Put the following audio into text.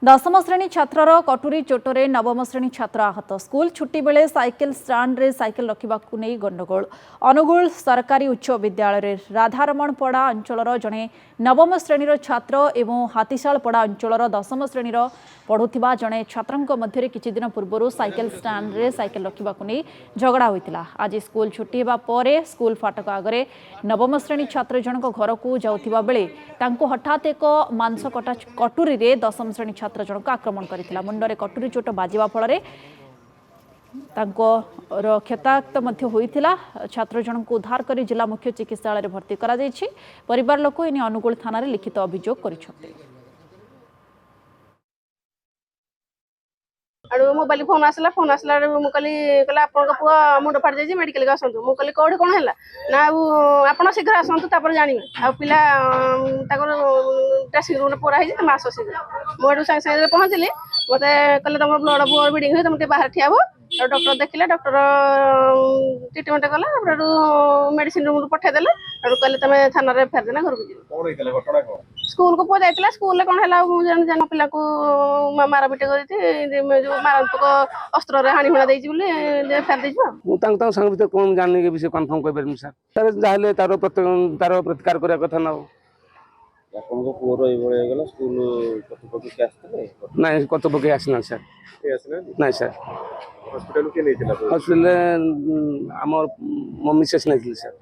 दशम श्रेणी छात्रर कटुरी चोटरे नवम श्रेणी छात्र आहत। स्कूल छुट्टी बेले साइकेल स्टाण्ड रे साइकेल रखा गंडगोल। अनुगुल सरकारी उच्च विद्यालय राधारमण पड़ा अंचल जड़े नवम श्रेणीर छात्र एवं हातीशालपड़ा अंचल दशम श्रेणीर पढ़ुवा जड़े छात्र मध्य किछि दिन पूर्व साइकेल स्टाण्ड रे साइकेल रखा झगड़ा होता। आज स्कूल छुट्टी होगा पर स्कूल फाटक आगे नवम श्रेणी छात्र जनक घर को जाउथिबा बेले तांको हठात एक मांस कटा कटुरी रे दशम श्रेणी छात्र जनक आक्रमण करथिला। मुंडरे कटुरी चोट बाजिबा फल क्षताक्त होइथिला। छात्र जनक को उद्धार कर जिला मुख्य चिकित्सालय भर्ती करा जायछि। परिवार लोक एने अनुगुल थाना रे लिखित अभियोग करिसथि। मोबाइल फोन आसला मुझे आपन पुआ मुंड फाट जाइए मेडिकल के आसतु मुझे कौटे कौन है ना आप शीघ्र आसतु जानिए आ पिला ड्रेसिंग रूम पोरा आस शीघ्र मुझे सागे सागे पहुँचली मत कहले तुम ब्लड ओवर ब्लीडिंग हुए तुम बाहर ठिया हो डॉक्टर देखिले डॉक्टर ट्रिटमेंट कला मेडिसिन रूम पठेदेले कहले तुम थाना फेर देना घर को स्कूल को पुआ जाइला स्कूल कौन है जान पिला को मारपिट कर मारात्मक अस्त्र हाणी हुणा फेर दे सांग भर कौन जानने के विषय कन्फर्म कर सर सर जहाँ तार प्रतिकार करने कथा ना ना कतपक्ष आसना सर ना सर हॉस्पिटल आम मम्मी शेष नहीं सर।